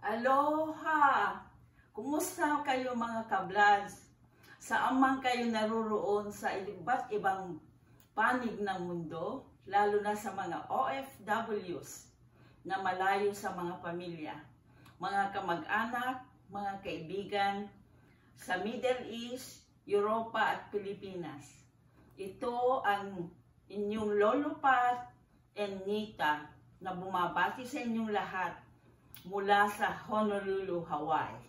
Aloha! Kumusta kayo mga kablads? Saan man kayo naruroon sa iba't ibang panig ng mundo, lalo na sa mga OFWs na malayo sa mga pamilya, mga kamag-anak, mga kaibigan sa Middle East, Europa at Pilipinas. Ito ang inyong Lolo Pat and Nita na bumabati sa inyong lahat mula sa Honolulu, Hawaii.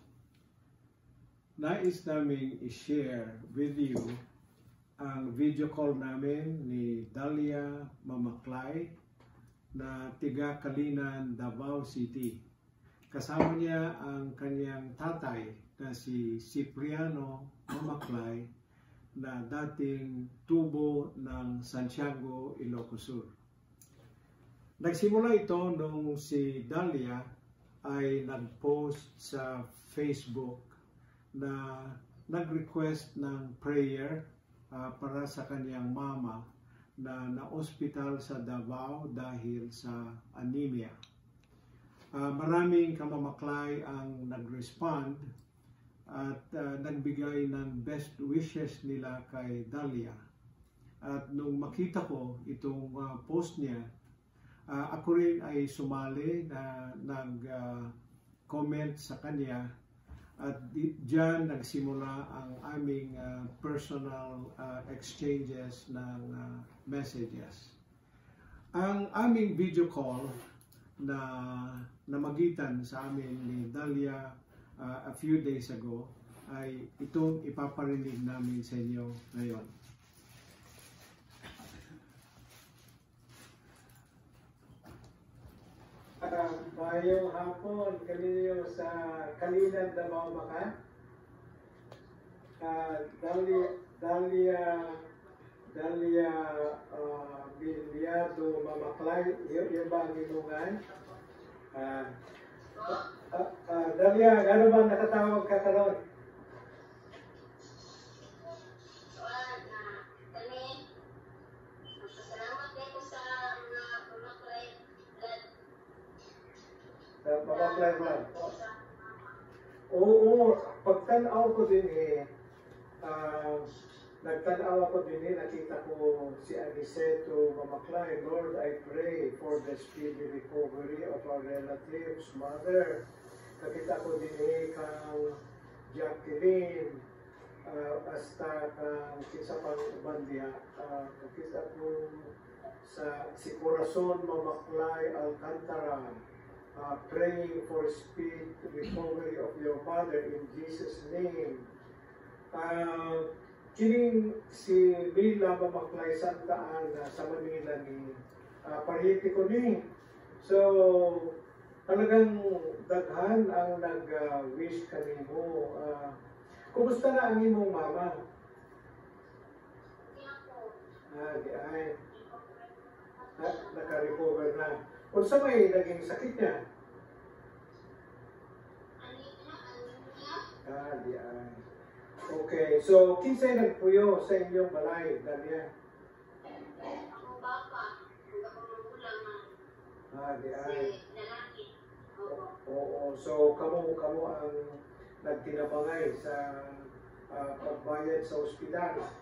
Nais namin i-share with you ang video call namin ni Dalia Mamaklay na tiga Kalinan, Davao City. Kasama niya ang kanyang tatay na si Cipriano Mamaklay na dating tubo ng Santiago, Ilocos Sur. Nagsimula ito nung si Dalia ay nag-post sa Facebook na nag-request ng prayer para sa kanyang mama na na-hospital sa Davao dahil sa anemia. Maraming kamamaklay ang nag-respond at nagbigay ng best wishes nila kay Dalia. At nung makita ko itong post niya, ako rin ay sumali na nag-comment sa kanya at diyan nagsimula ang aming personal exchanges ng messages. Ang aming video call na namagitan sa amin ni Dalia a few days ago ay itong ipaparinig namin sa inyo ngayon. Mayong hapon kaninyo sa Kalinan, Davao Maka. Dalia Bilyado Mamaklay, yun ba ang inungan? Dalia, gano'n ba nakatawag ka karon? Mamaklay man. Oo, pagtanaw ko din nagtanaw ako din nakita ko si Aniceto Mamaklay. Lord, I pray for the speedy recovery of our relatives, mother. Nakita ko din kang Jacqueline, hasta kang kinsa pang bandiya. Nakita ko sa si Corazon Mamaklay Alcantara. Praying for speed recovery of your mother in Jesus' name. Kining si Mila Mamaklay Santa Ana sa Manila ni pariyete ko ni. So talagang daghan ang nag-wish kanimo. Kumusta na ang imong mama? Di ay. Naka-recover na. Kung sa may naging sakit niya? Di ay. Okay, so kinsay nagpuyo sa inyong balay, Dalia? Ako baka, Di ay. Oo, so kamo ang nagtinabangay sa pagbayad sa ospital.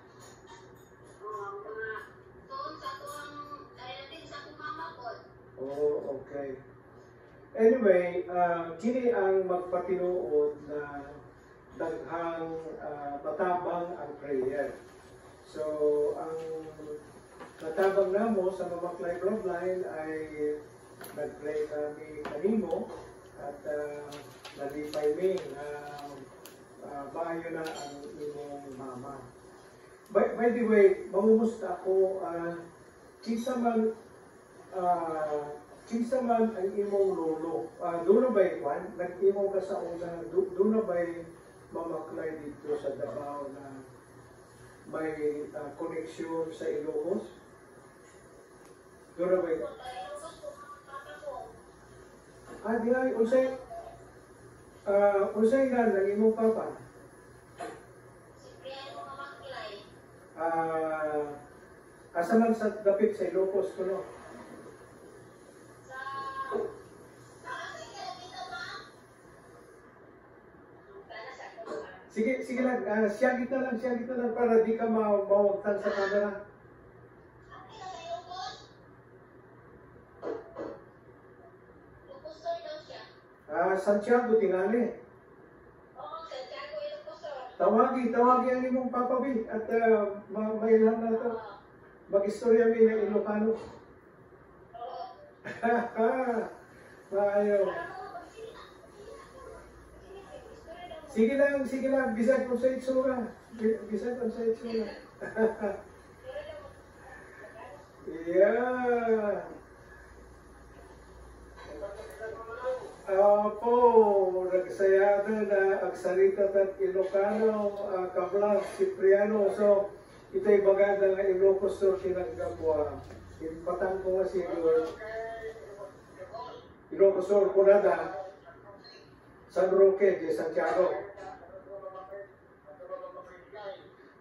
Oh, okay. Anyway, kini ang magpatinuod na daghang matabang ang prayer. So, ang matabang namo sa Mamaklay Bloodline ay nag-pray kami kanimo at nalipay mi na maayo na ang imong mama. By the way, mamumusta ako, kinsa man ang imong lolo. Doon na ba'y kwan? Nag-imong ka sa una, doon na ba'y Mamaklay dito sa Davao na may koneksyon sa Ilocos? Doon na ba'y? Di ay, unsay nga ng imong papa? Cipriano Mamaklay. Asa man sa dapit sa Ilocos ko, no? Sige lang, siyagit na lang para di ka mawagtan sa camera. Ilocosur daw siya. Santiago, tingali. Oo, Santiago, Ilocosur. Tawagi ang imong Papa B at mailan na ito. Mag-istorya mi ng Ilocano. Oo. Maayo. Sige lang, bisag ko sa itsura. Yeah. Po, nagsayado na agsalita at Ilocano, Kablas, Cipriano. So, ito'y baganda nga Ilocosur kinagkabwa. Impatang ko nga siguro. Ilocosur, Punada, San Roque de Santiago.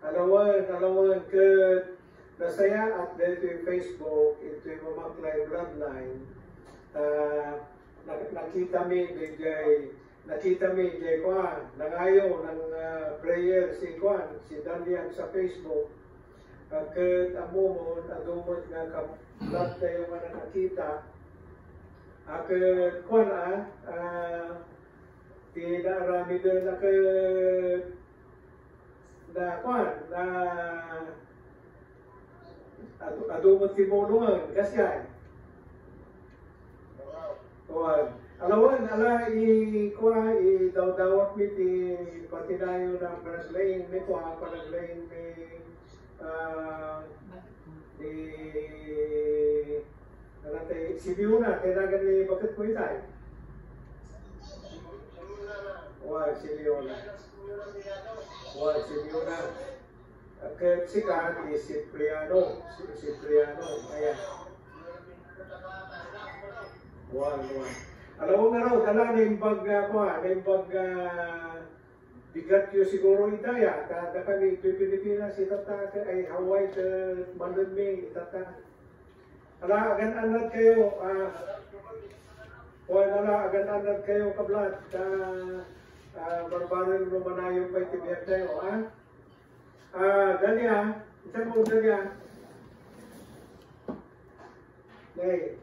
Alawan ke nasaya at dito yung Facebook, ito yung Mamaklay Bloodline. Nakita mi kay Kwan, nangayo ng prayer si Kwan, si Dalian sa Facebook. Ket amumon, adumot nga kablat tayo nga nakita. Ket Kwan tinarami doon na Kwan, na adumot si Mulungan, kasyan. Alawan, i-dawdawat mi ti patinayo ng panaglayin mi panaglayin mi si Biuna, tinagan ni bakit po itay? Si Biuna. Kaya si Kat, si Cipriano, ayan. Alam mo nga raw, dala na yung bigat yun siguro itaya. Kada kami ito'y Pilipinas, itata ay Hawaii ka manunmi, itata. Agan-anad kayo, agan-anad kayo kablat, barbaran Romanayo pa itibiyag tayo, Danya, isa mo Danya. Nay.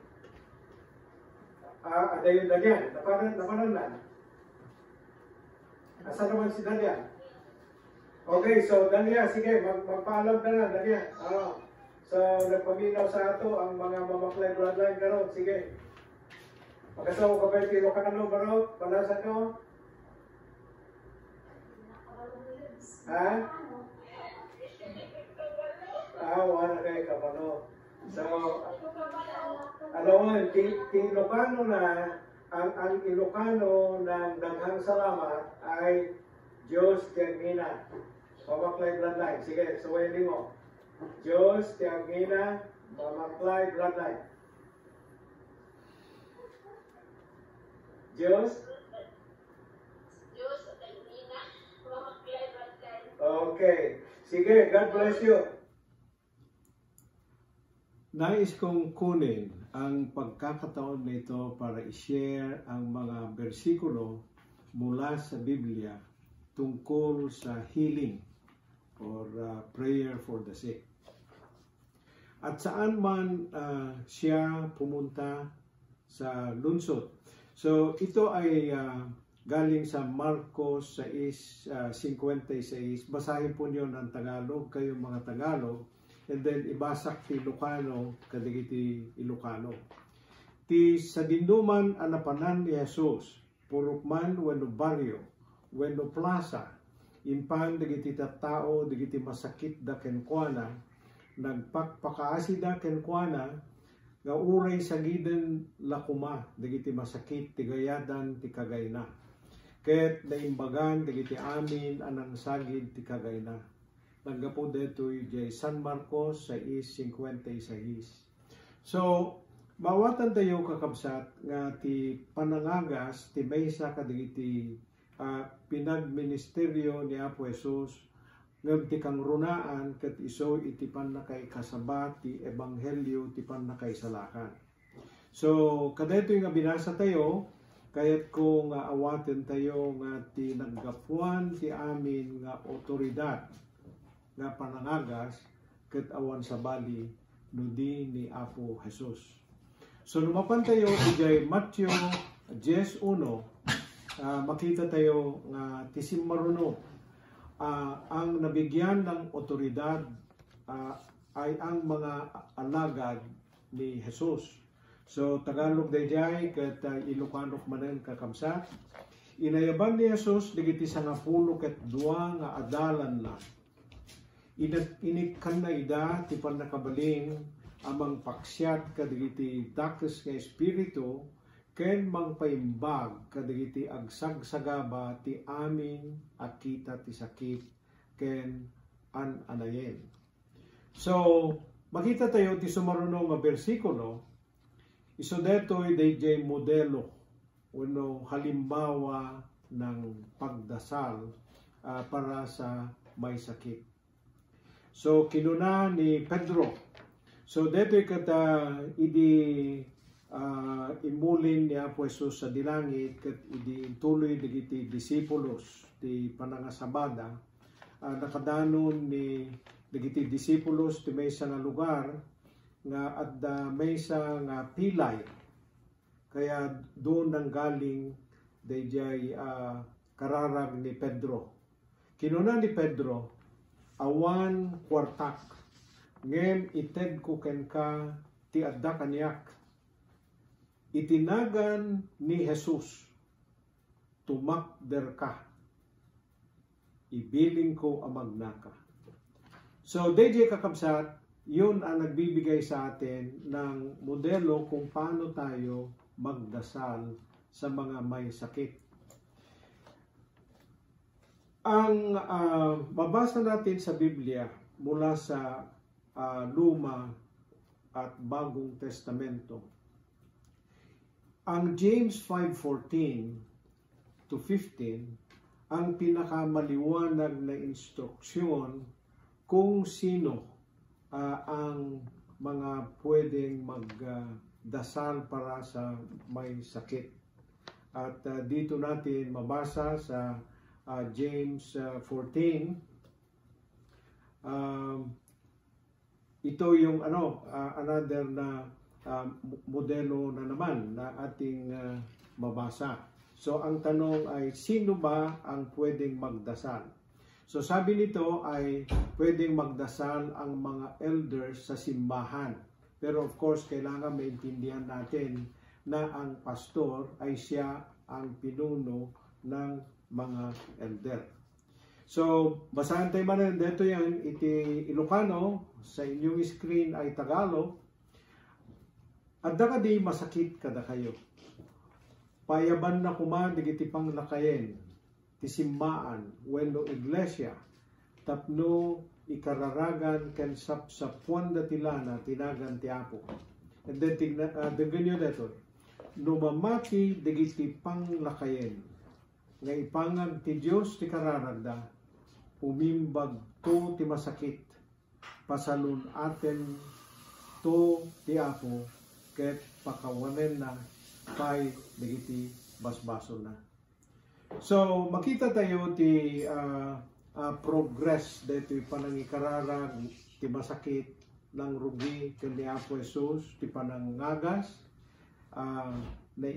Ada yung Danya, napanan lang. Asa naman si Danya? Okay, so Danya, sige, magpaalam ka na, Danya. So, nagpaminaw sa ato ang mga Mamaklay Bloodline karon, sige. Pagkasaw ka ba yung Ilocano, Barok? Panasan ko? Wala kayo kapano. So, alam mo, Ilocano na, ang Ilocano ng daghang salamat ay Diyos Tiagmina. Mamaklay Bloodline. Sige, suwayin mo. Diyos Tiagmina, Mamaklay Bloodline. Diyos Tiagmina, Mamaklay Bloodline. Okay. Sige, God bless you. Nais kong kunin ang pagkakataon nito para i-share ang mga bersikulo mula sa Biblia tungkol sa healing or prayer for the sick. At saan man siya pumunta sa lungsod. So ito ay galing sa Marcos 6:56. Basahin po niyo ng Tagalog, kayong mga Tagalog. And then ibasak ti Ilocano, kadigiti Ilocano. Ti sa dinduman anapanan ni Jesus, purukman wenno baryo, wenno plaza, impan digiti tattao, digiti masakit da kenkwana, nagpakpakaasida kenkwana, nga uray sagiden lakuma, digiti masakit, tigayadan, ti kagayna. Ket naimbagan, digiti amin, anang sagid, ti kagayna. Naggapo dito yung San Marcos 6:56. So, bawatan tayo kakabsat nga ti panangagas ti maysa kadigiti pinagministeryo ni Apo Jesus ngem ti kang runaan ket iso iti pannakay kasabat ti ebanghelyo ti pannakay salakan. So, kadayto nga binasa tayo Kaya't kung awaten tayo nga ti naggapuan ti amin nga otoridad nga panangagas ket awan sa bali nudi ni Apo Jesus. So lumapan tayo ijay Matthew 10:1, makita tayo nga tisim maruno ang nabigyan ng otoridad ay ang mga alagad ni Jesus. So Tagalog dayjay ket Ilocano manen kakamsat. Inayaban ni Jesus digiti 12 nga adalan na. Inikan na ida ti panakabaling amang paksyat kadigiti dakes nga espiritu ken mangpaimbag kadigiti agsagsagaba ti amin akita ti sakit ken anayen. So makita tayo ti sumarunong nga bersikulo iso detoy dayjay modelo uno halimbawa ng pagdasal para sa may sakit. So kinuna ni Pedro. So detoy kata idi imulin ni Apo Jesus sa dilangit ket idi tuloy digiti disipulos ti panangasabada nakadanon ni digiti disipulos ti maysa nga lugar nga adda maysa nga pilay kaya doon nang galing dayjay kararag ni Pedro. Kinuna ni Pedro, awan kwartak ngem ited ko ken ka ti adda kaniyak. Itinagan ni Jesus, tumakder ka, ibiling ko amag naka. So DJ kakabsat, yun ang nagbibigay sa atin ng modelo kung paano tayo magdasal sa mga may sakit. Ang mabasa natin sa Biblia mula sa Luma at Bagong Testamento, ang James 5:14 to 15 ang pinakamaliwanag na instruksyon kung sino ang mga pwedeng magdasal para sa may sakit. At dito natin mabasa sa James 14. Ito yung another na modelo na naman na ating mabasa. So ang tanong ay sino ba ang pwedeng magdasal? So sabi nito ay pwedeng magdasal ang mga elders sa simbahan. Pero of course kailangan maintindihan natin na ang pastor ay siya ang pinuno ng mga elder. So basahan tayo man dito yan iti Ilocano, sa inyong screen ay Tagalog. Adda ka di masakit kada kayo. Payaban na kuman digiti panglakayen ti simmaan wenno iglesia tapno ikararagan ken sapsapuan da tilana tinagan ti Apo. And then tignan nyo dito, numamati digiti panglakayen nga ipangag ti Dios ti kararagda umimbag to ti masakit pasalun aten to ti Apo ket pakawanen na kay digiti basbaso na. So makita tayo ti progress dito panangikararag ti masakit ng rugi ken ni Apo Jesus ti panangagas na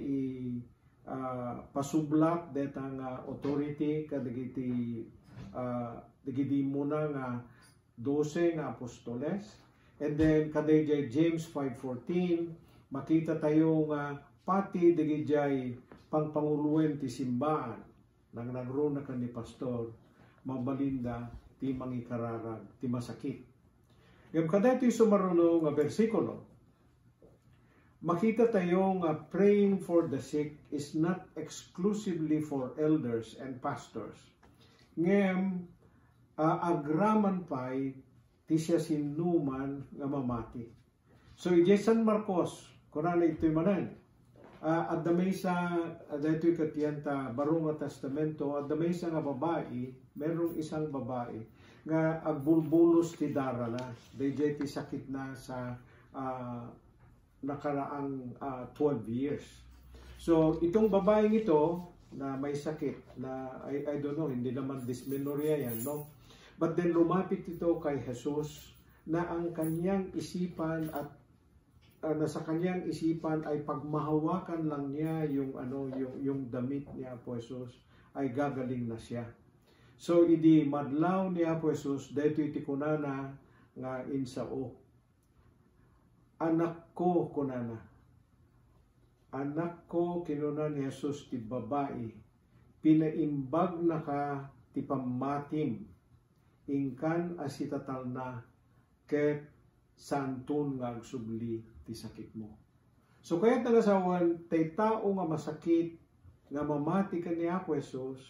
pasublat detang authority kadigiti digiti muna nga 12 nga apostoles. And then kadayjay James 5:14 makita tayo nga pati digijay pangpanguluwen ti simbaan nang nagro na kan ni pastor mabalinda ti mangikararag ti masakit. Ngem kadto sumaruno nga bersikulo makita tayo nga praying for the sick is not exclusively for elders and pastors. Ngem agraman pay ti siya sinuman nga mamati. So ije San Marcos kunana ito'y manan at damay sa dato'y katiyanta barong nga testamento at damay sa nga babae merong isang babae nga agbulbulos ti darala dayjay ti sakit na sa nakaraang 12 years. So, itong babaeng ito na may sakit na I don't know, hindi naman dysmenorrhea yan, no? But then lumapit ito kay Jesus na ang kanyang isipan at nasa kanyang isipan ay pagmahawakan lang niya yung damit ni Apo Jesus ay gagaling na siya. So idi madlaw ni Apo Jesus daytoy ti kunana nga insao. Anak ko kunana. Anak ko kinuna ni Jesus ti babae. Pinaimbag na ka ti pammatim. Ingkan asitatal na ket santun nga agsubli ti sakit mo. So kaya tagasawan tay tao nga masakit nga mamati ka ni Apo Jesus,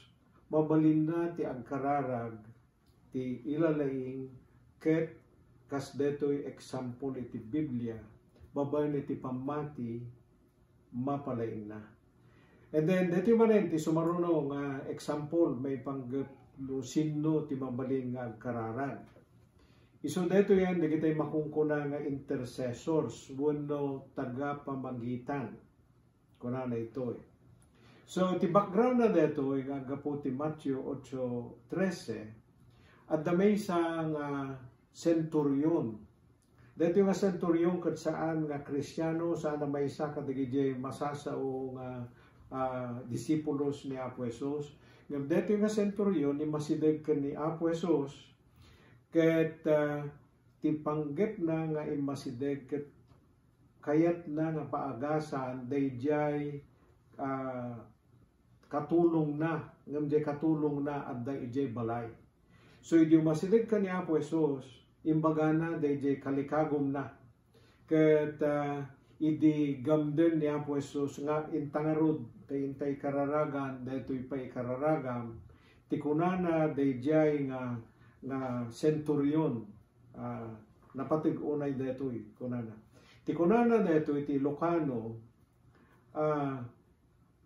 mabalin na ti agkararag ti ilalaing ket kas detoy example iti Biblia, babay ni ti pamati mapalaing na. And then detoy manen ti sumaruno nga example may panggaplo sinno ti mabalin nga agkararag. Iso dito yan, di kita'y makungkuna nga intercessors, wano taga-pamagitan. Kuna na ito eh. So, ti background na dito, nga po ti Matthew 8:13, at damay sa nga centurion. Dito nga centurion kat saan nga Kristiyano, saan na may isa kadigijay masasao nga disipulos ni Apo Jesus. Ngayon, dito nga centurion, ni masidag ka ni Apo Jesus, ket tipanggep na nga imasideg ket kayat na nga paagasan dayjay katulong na ngamjay katulong na at dayjay balay. So idi masideg ka ni Apo Jesus imbaga na dayjay kalikagom na ket idi gamden ni Apo Jesus nga intangarod tayintay kararagan daytoy pay kararagam tikunana dayjay nga centurion napatig-unay detoy kunana. Ti kunana detoy ti Ilocano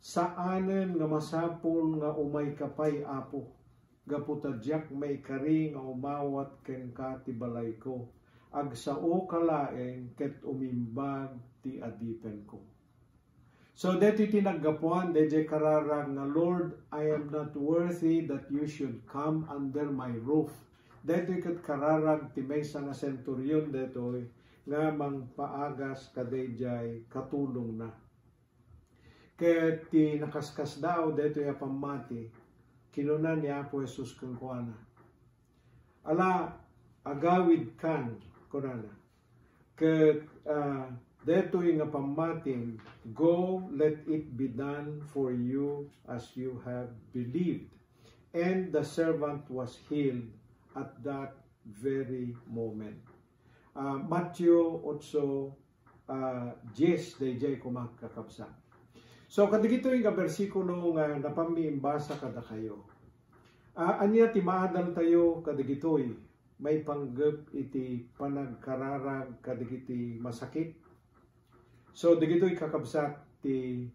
saanen nga masapol nga umay kapay Apo gaputadyak may kari nga umawat ken ka ti balay ko agsao kalaeng ket umimbag ti adipen ko. So detoy tinaggapuan dejay kararag nga Lord, I am not worthy that you should come under my roof. Detoy ket kararag ti maysa nga centurion detoy nga mangpaagas kadayjay katulong na. Ket ti nakaskas daw detoy a pamati kinuna ni Apo Jesus ken kuana. Ala agawid kan kunana. Ket detoy nga pamating, go, let it be done for you as you have believed. And the servant was healed at that very moment. Matthew 8:10 dayjay kumakakabsa. So kadigito yung bersikulo nga napamiimbasa kada kayo. Anya ti maadal tayo kadigitoy may panggep iti panagkararag kadigiti masakit. So digitoy kakabsat ti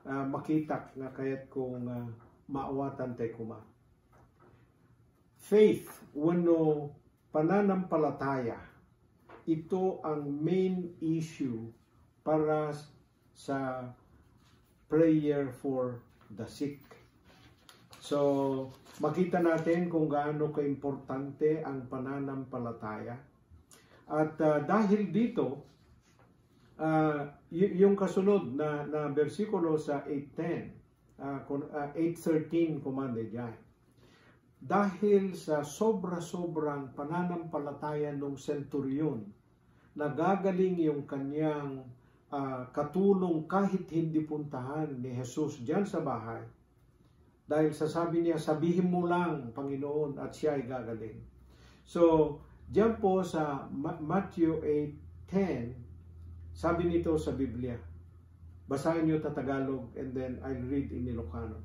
makitak nga kayat kong maawatan tayo kuma. Faith, wano pananampalataya, ito ang main issue para sa prayer for the sick. So, makita natin kung gaano kaimportante ang pananampalataya. At dahil dito, yung kasunod na versikulo sa 8:10, 8:13 kumande diyan. Dahil sa sobra-sobrang pananampalataya ng centurion, nagagaling yung kanyang katulong kahit hindi puntahan ni Jesus diyan sa bahay. Dahil sasabi niya, sabihin mo lang, Panginoon, at siya ay gagaling. So, diyan po sa Matthew 8:10, sabi nito sa Biblia. Basahin niyo ta Tagalog and then I'll read in Ilocano.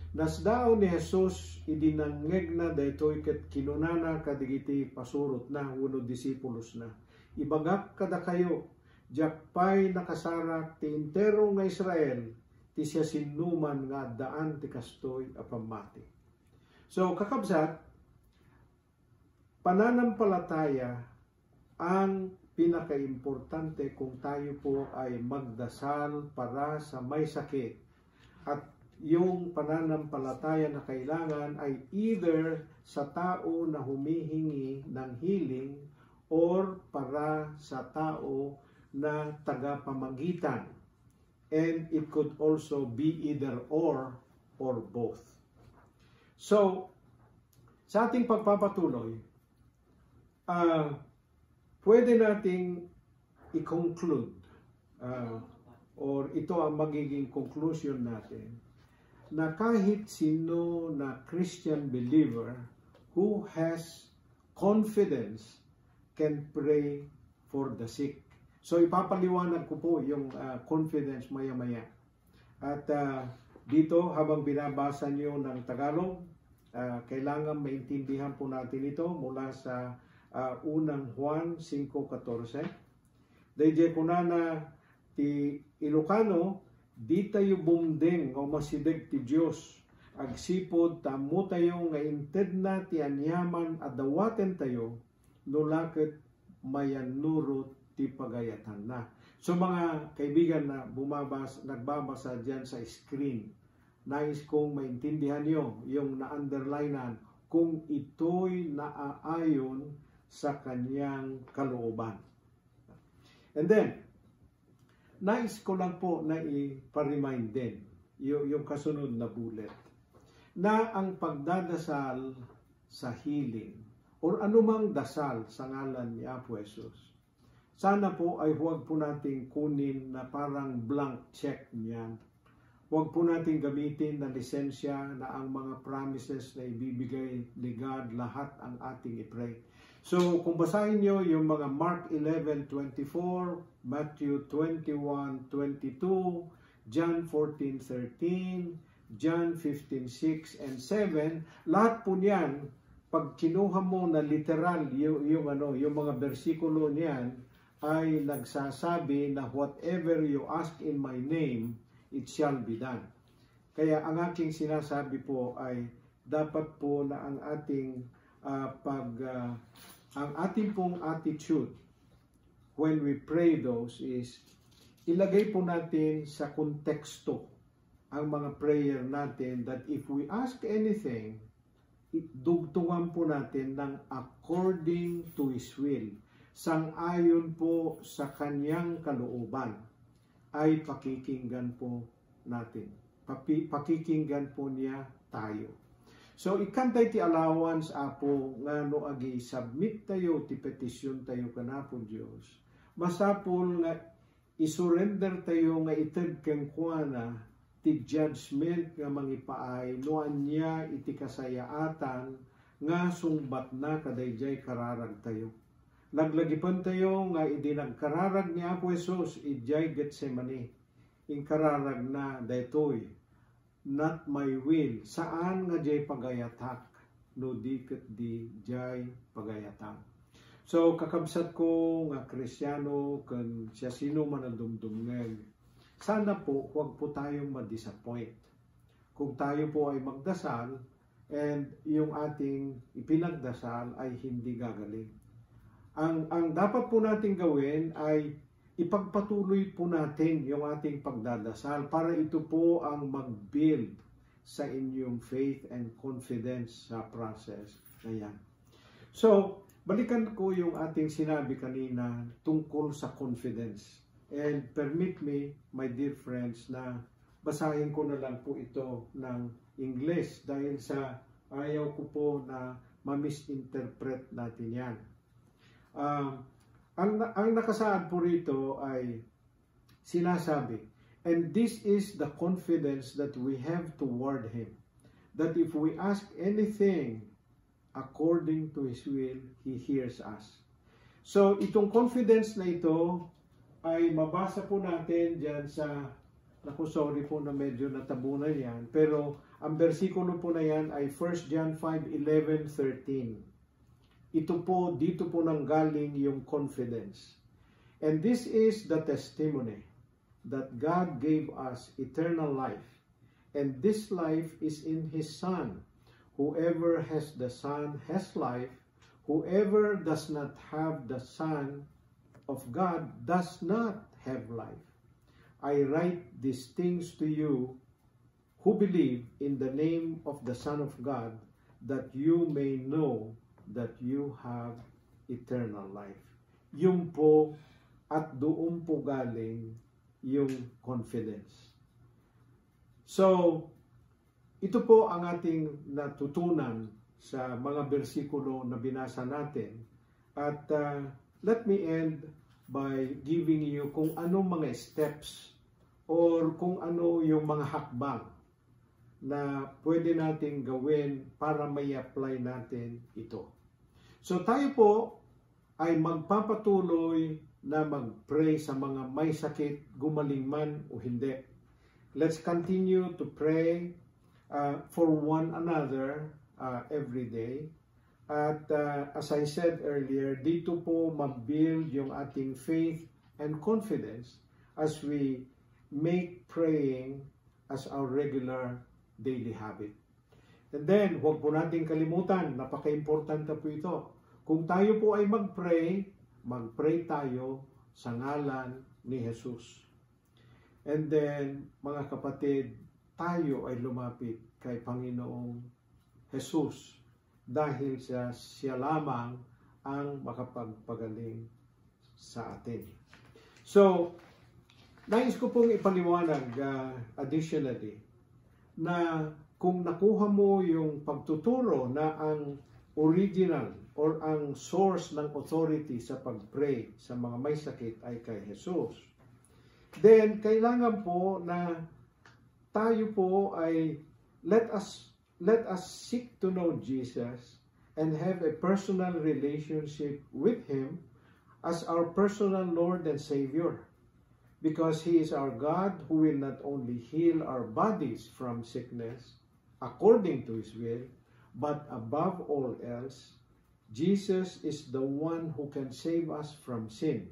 Nasdao ni Jesus idinangeg na daytoy ket kinunana kadigiti pasurot na wenno disipulos na. Ibagak kada kayo, jakpay nakasarak ti entero nga Israel, ti siya sinuman nga daan ti kastoy a pamati. So kakabsat, pananampalataya ang pinaka-importante kung tayo po ay magdasal para sa may sakit. At yung pananampalataya na kailangan ay either sa tao na humihingi ng healing or para sa tao na tagapamagitan. And it could also be either or both. So, sa ating pagpapatuloy, pwede nating i-conclude or ito ang magiging conclusion natin na kahit sino na Christian believer who has confidence can pray for the sick. So ipapaliwanag ko po yung confidence maya-maya. At dito habang binabasa niyo ng Tagalog, kailangan maintindihan po natin ito mula sa unang Juan 5:14. Dayjay kunana ti Ilocano, di tayo bumdeng o masideg ti Diyos. Agsipod tamo tayo nga inted na ti anyaman adawaten tayo, nulakit mayanurot ti pagayatan na. So mga kaibigan na nagbabasa dyan sa screen, nais kong maintindihan nyo yung na-underlinean kung ito'y naaayon sa kanyang kalooban. And then, nais ko lang po na iparemind din yung kasunod na bullet na ang pagdadasal sa healing or anumang dasal sa ngalan ni Apo Jesus, sana po ay huwag po nating kunin na parang blank check niyan. Huwag po nating gamitin na lisensya na ang mga promises na ibibigay ni God lahat ang ating i-pray. So, kung basahin nyo yung mga Mark 11:24, Matthew 21:22, John 14:13, John 15:6 and 7, lahat po niyan, pag kinuha mo na literal yung mga bersikulo niyan, ay nagsasabi na whatever you ask in my name, it shall be done. Kaya ang aking sinasabi po ay dapat po na ang ating ang ating pong attitude when we pray those is ilagay po natin sa konteksto ang mga prayer natin, that if we ask anything, dugtungan po natin ng according to His will, sang-ayon po sa kanyang kalooban, ay pakikinggan po natin. Pakikinggan po niya tayo. So, ikantay ti allowance apo nga no agi submit tayo ti petisyon tayo kanapo Diyos. Masapol nga isurrender tayo nga ited keng kuana ti judgment nga mangipaay no anya iti kasayaatan nga sungbat na kadayjay kararag tayo. Naglagipan tayo nga idi nagkararag ni Apo Jesus ijay Getsemani. Inkararag na daytoy, not my will. Saan nga jay pagayatak no di ket di jay pagayatak. So kakabsat ko nga Kristiyano ken siya sino man ang dumdumngeg, sana po huwag po tayong ma-disappoint kung tayo po ay magdasal and yung ating ipinagdasal ay hindi gagaling. Ang dapat po natin gawin ay ipagpatuloy po natin yung ating pagdadasal para ito po ang mag-build sa inyong faith and confidence sa process na yan. So, balikan ko yung ating sinabi kanina tungkol sa confidence. And permit me, my dear friends, na basahin ko na lang po ito ng English dahil sa ayaw ko po na ma-misinterpret natin yan. Ang nakasaad po rito ay sinasabi, and this is the confidence that we have toward Him, that if we ask anything according to His will, He hears us. So, itong confidence na ito ay mabasa po natin dyan sa, sorry po na medyo natabunan yan, pero ang versikulo po na yan ay 1 John 5:11-13. Ito po, dito po nang galing yung confidence. And this is the testimony that God gave us eternal life. And this life is in His Son. Whoever has the Son has life. Whoever does not have the Son of God does not have life. I write these things to you who believe in the name of the Son of God, that you may know that you have eternal life. Yung po at doon po galing yung confidence. So, ito po ang ating natutunan sa mga bersikulo na binasa natin. At let me end by giving you kung anong mga steps or kung ano yung mga hakbang na pwede nating gawin para may apply natin ito. So tayo po ay magpapatuloy na mag-pray sa mga may sakit, gumaling man o hindi. Let's continue to pray for one another every day. At as I said earlier, dito po mag-build yung ating faith and confidence as we make praying as our regular daily habit. And then, huwag po natin kalimutan, napaka-importante po ito. Kung tayo po ay mag-pray tayo sa ngalan ni Jesus. And then, mga kapatid, tayo ay lumapit kay Panginoong Jesus dahil siya lamang ang makapagpagaling sa atin. So, nais ko pong ipaliwanag additionally na kung nakuha mo yung pagtuturo na ang original or ang source ng authority sa pag-pray sa mga may sakit ay kay Jesus, then kailangan po na tayo po ay let us seek to know Jesus and have a personal relationship with Him as our personal Lord and Savior. Because He is our God who will not only heal our bodies from sickness according to His will, but above all else, Jesus is the one who can save us from sin,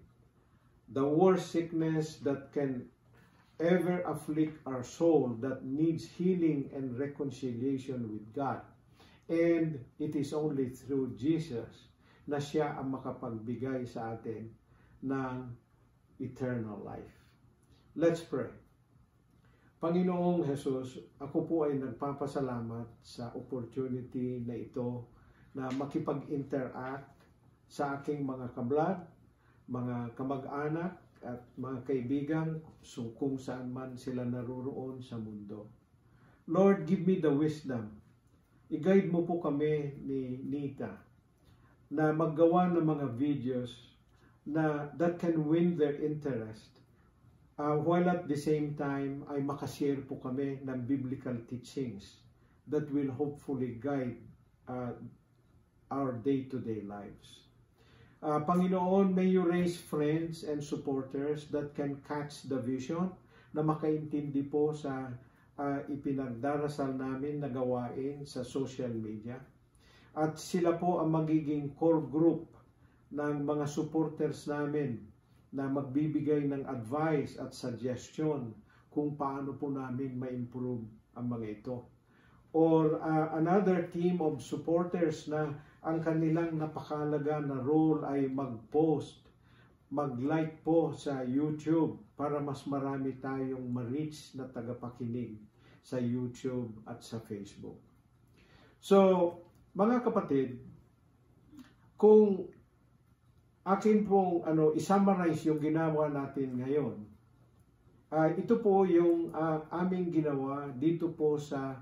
the worst sickness that can ever afflict our soul, that needs healing and reconciliation with God. And it is only through Jesus na siya ang makapagbigay sa atin ng eternal life. Let's pray. Panginoong Jesus, ako po ay nagpapasalamat sa opportunity na ito na makipag-interact sa aking mga kablad, mga kamag-anak at mga kaibigan kung saan man sila naruroon sa mundo. Lord, give me the wisdom. I-guide mo po kami ni Nita na maggawa ng mga videos na that can win their interest. While at the same time ay makashare po kami ng biblical teachings that will hopefully guide our day-to-day lives. Panginoon, may you raise friends and supporters that can catch the vision, na makaintindi po sa ipinagdarasal namin na gawain sa social media. At sila po ang magiging core group ng mga supporters namin na magbibigay ng advice at suggestion kung paano po namin ma-improve ang mga ito. Or another team of supporters na ang kanilang napakalaga na role ay mag-post, mag-like po sa YouTube para mas marami tayong ma-reach na tagapakinig sa YouTube at sa Facebook. So, mga kapatid, kung akin pong isummarize yung ginawa natin ngayon, ito po yung aming ginawa dito po sa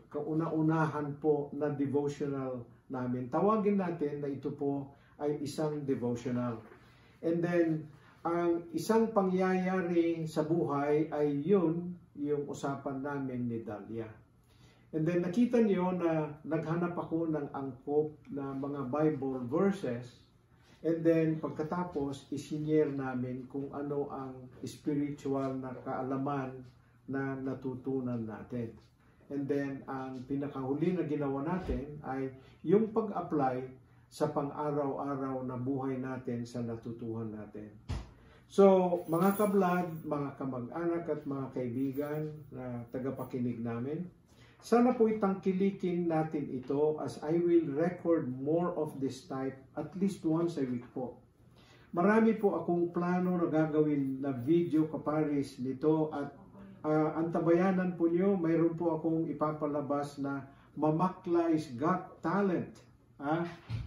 kauna-unahan po na devotional namin. Tawagin natin na ito po ay isang devotional. And then, ang isang pangyayari sa buhay ay yung usapan namin ni Dalia. And then nakita niyo na naghanap ako ng angkop na mga Bible verses. And then pagkatapos, isinyer namin kung ano ang spiritual na kaalaman na natutunan natin. And then ang pinakahuli na ginawa natin ay yung pag-apply sa pang-araw-araw na buhay natin sa natutuhan natin. So, mga kablad, mga kamag-anak at mga kaibigan na tagapakinig namin, sana po itangkilikin natin ito as I will record more of this type at least once a week po. Marami po akong plano na gagawin na video kaparis nito at antabayanan po nyo, mayroon po akong ipapalabas na Mamaklay's Got Talent.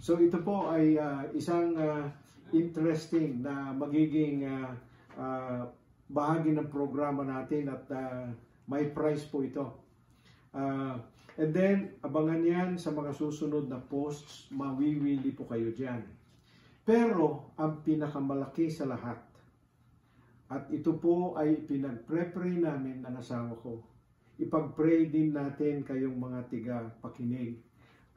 So ito po ay isang interesting na magiging bahagi ng programa natin at may prize po ito. And then, abangan yan sa mga susunod na posts, mawiwili po kayo dyan. Pero, ang pinakamalaki sa lahat, at ito po ay pinag-pray namin ng asawa ko, ipag-pray din natin kayong mga tiga-pakinig,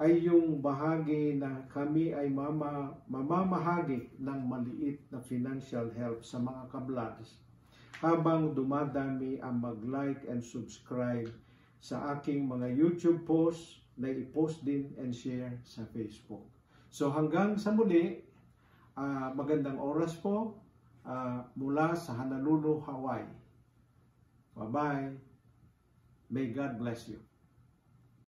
ay yung bahagi na kami ay mamamahagi ng maliit na financial help sa mga kablads habang dumadami ang mag-like and subscribe sa aking mga YouTube posts na i-post din and share sa Facebook. So hanggang sa muli, magandang oras po mula sa Honolulu, Hawaii. Bye-bye. May God bless you.